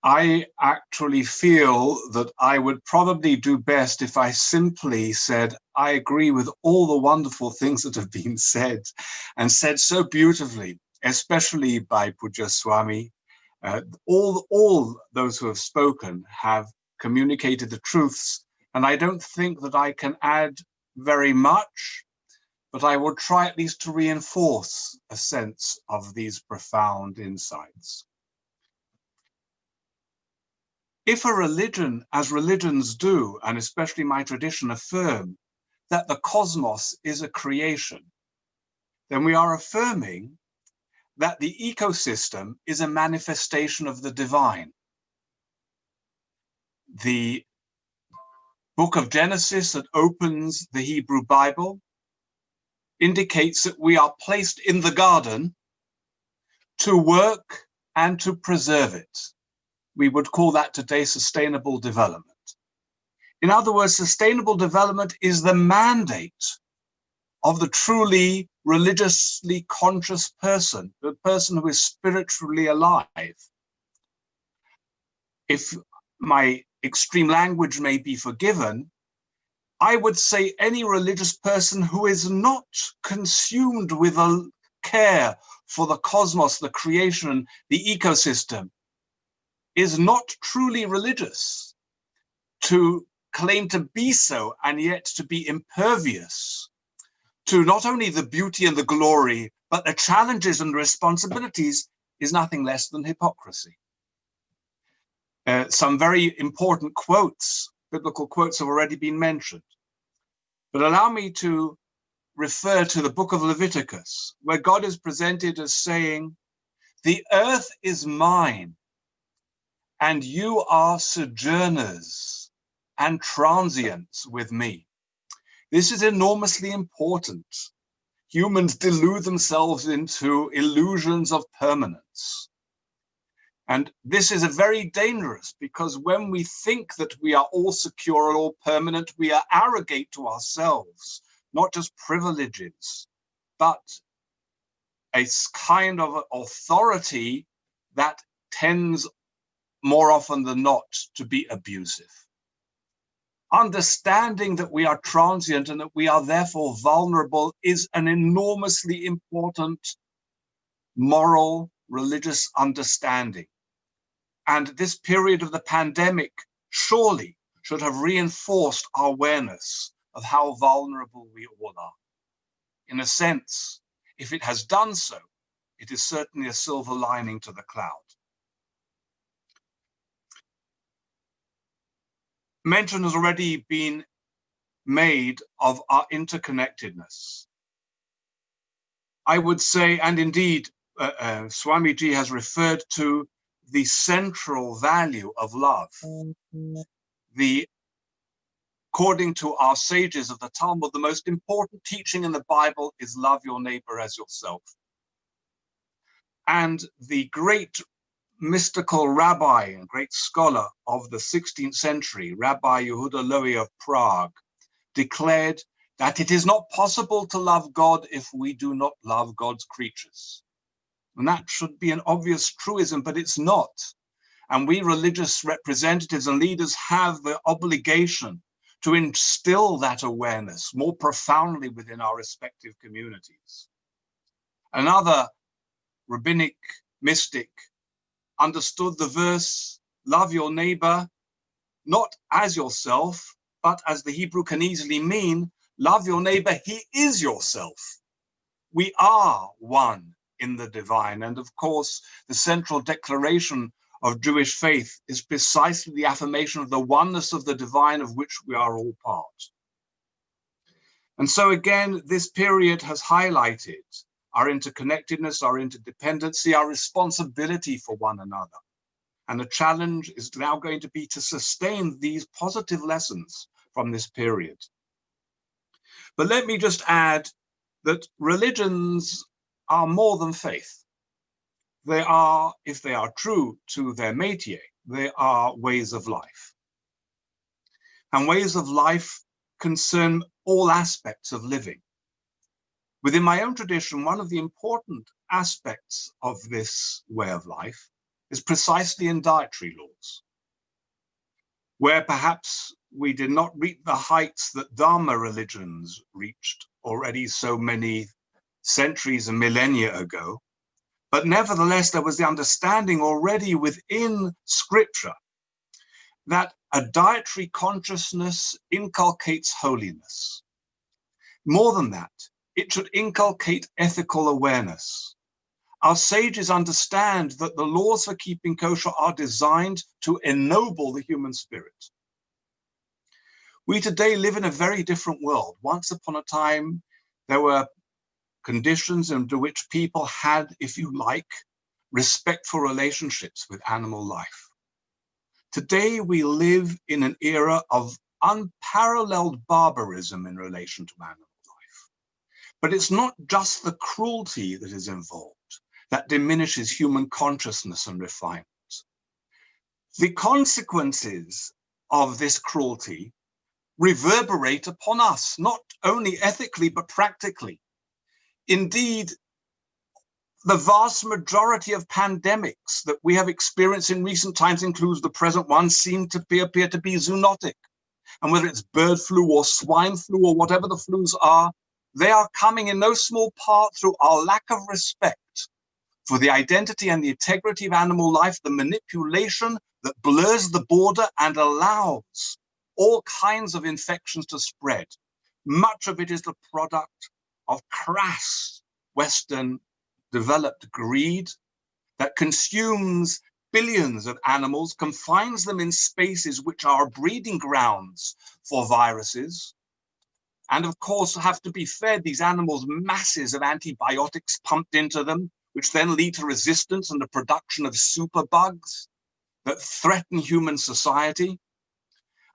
I actually feel that I would probably do best if I simply said, I agree with all the wonderful things that have been said, and said so beautifully, especially by Pujya Swami. All those who have spoken have communicated the truths, and I don't think that I can add very much, but I will try at least to reinforce a sense of these profound insights. If a religion, as religions do, and especially my tradition, affirm that the cosmos is a creation, then we are affirming that the ecosystem is a manifestation of the divine. The book of Genesis that opens the Hebrew Bible indicates that we are placed in the garden to work and to preserve it. We would call that today sustainable development. In other words, sustainable development is the mandate of the truly religiously conscious person, the person who is spiritually alive. If my extreme language may be forgiven, I would say any religious person who is not consumed with a care for the cosmos, the creation, the ecosystem, is not truly religious. To claim to be so and yet to be impervious to not only the beauty and the glory, but the challenges and responsibilities is nothing less than hypocrisy. Some very important quotes, biblical quotes, have already been mentioned. But allow me to refer to the book of Leviticus, where God is presented as saying, "The earth is mine, and you are sojourners and transients with me." This is enormously important. Humans delude themselves into illusions of permanence. And this is very dangerous, because when we think that we are all secure and all permanent, we are arrogate to ourselves, not just privileges, but a kind of authority that tends more often than not to be abusive. Understanding that we are transient and that we are therefore vulnerable is an enormously important moral, religious understanding. And this period of the pandemic surely should have reinforced our awareness of how vulnerable we all are. In a sense, if it has done so, it is certainly a silver lining to the cloud. Mention has already been made of our interconnectedness. I would say, and indeed, Swamiji has referred to the central value of love. According to our sages of the Talmud, the most important teaching in the Bible is love your neighbor as yourself. And the great mystical rabbi and great scholar of the 16th century, Rabbi Yehuda Loewy of Prague, declared that it is not possible to love God if we do not love God's creatures. And that should be an obvious truism, but it's not. And we religious representatives and leaders have the obligation to instill that awareness more profoundly within our respective communities. Another rabbinic mystic understood the verse, love your neighbor, not as yourself, but as the Hebrew can easily mean, love your neighbor, he is yourself. We are one in the divine. And of course, the central declaration of Jewish faith is precisely the affirmation of the oneness of the divine of which we are all part. And so again, this period has highlighted our interconnectedness, our interdependency, our responsibility for one another. And the challenge is now going to be to sustain these positive lessons from this period. But let me just add that religions are more than faith. They are, if they are true to their métier, they are ways of life. And ways of life concern all aspects of living. Within my own tradition, one of the important aspects of this way of life is precisely in dietary laws. where perhaps we did not reach the heights that Dharma religions reached already so many centuries and millennia ago. But nevertheless, there was the understanding already within scripture that a dietary consciousness inculcates holiness. More than that, it should inculcate ethical awareness. Our sages understand that the laws for keeping kosher are designed to ennoble the human spirit. We today live in a very different world. Once upon a time, there were conditions under which people had, if you like, respectful relationships with animal life. Today, we live in an era of unparalleled barbarism in relation to animal life. But it's not just the cruelty that is involved that diminishes human consciousness and refinement. The consequences of this cruelty reverberate upon us, not only ethically, but practically. Indeed, the vast majority of pandemics that we have experienced in recent times, includes the present one, seem to appear to be zoonotic. And whether it's bird flu or swine flu or whatever the flus are, they are coming in no small part through our lack of respect for the identity and the integrity of animal life, the manipulation that blurs the border and allows all kinds of infections to spread. Much of it is the product of crass Western developed greed that consumes billions of animals, confines them in spaces which are breeding grounds for viruses, and of course have to be fed these animals masses of antibiotics pumped into them, which then lead to resistance and the production of superbugs that threaten human society.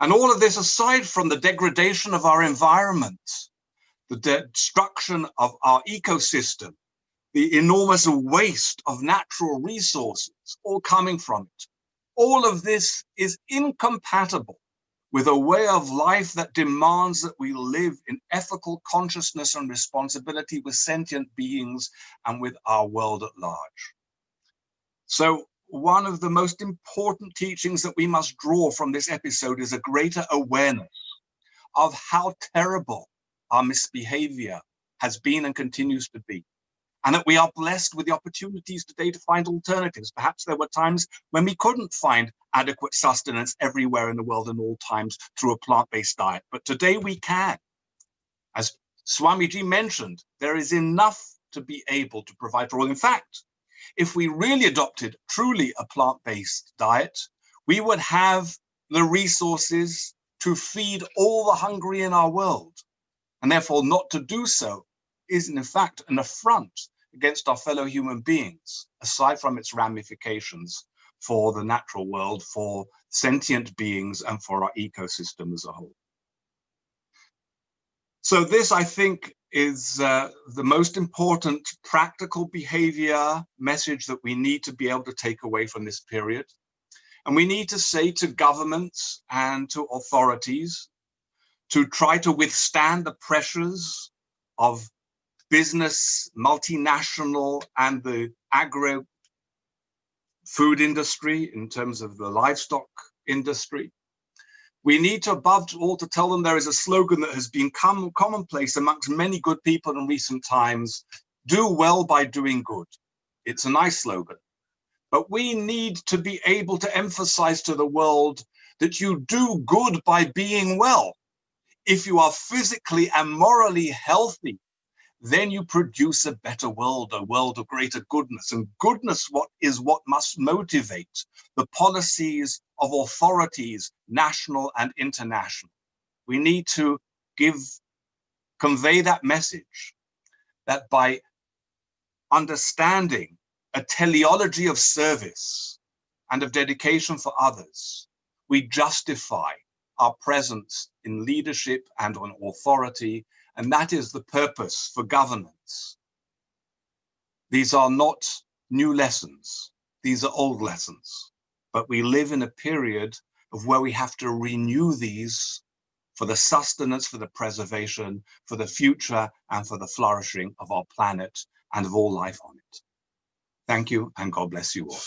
And all of this aside from the degradation of our environment, the destruction of our ecosystem, the enormous waste of natural resources, all coming from it. All of this is incompatible with a way of life that demands that we live in ethical consciousness and responsibility with sentient beings and with our world at large. So one of the most important teachings that we must draw from this episode is a greater awareness of how terrible our misbehavior has been and continues to be, and that we are blessed with the opportunities today to find alternatives. Perhaps there were times when we couldn't find adequate sustenance everywhere in the world in all times through a plant-based diet, but today we can. As Swamiji mentioned, there is enough to be able to provide for all. In fact, if we really adopted truly a plant-based diet, we would have the resources to feed all the hungry in our world. And therefore not to do so is in fact an affront against our fellow human beings, aside from its ramifications for the natural world, for sentient beings, and for our ecosystem as a whole. So this, I think, is the most important practical behavior message that we need to be able to take away from this period. And we need to say to governments and to authorities to try to withstand the pressures of business, multinational, and the agro-food industry in terms of the livestock industry. We need to, above all, to tell them there is a slogan that has become commonplace amongst many good people in recent times: do well by doing good. It's a nice slogan, but we need to be able to emphasize to the world that you do good by being well. If you are physically and morally healthy, then you produce a better world, a world of greater goodness. And goodness is what must motivate the policies of authorities, national and international. We need to convey that message, that by understanding a teleology of service and of dedication for others, we justify our presence in leadership and on authority, and that is the purpose for governance. These are not new lessons, these are old lessons, but we live in a period of where we have to renew these for the sustenance, for the preservation, for the future, and for the flourishing of our planet and of all life on it. Thank you, and God bless you all.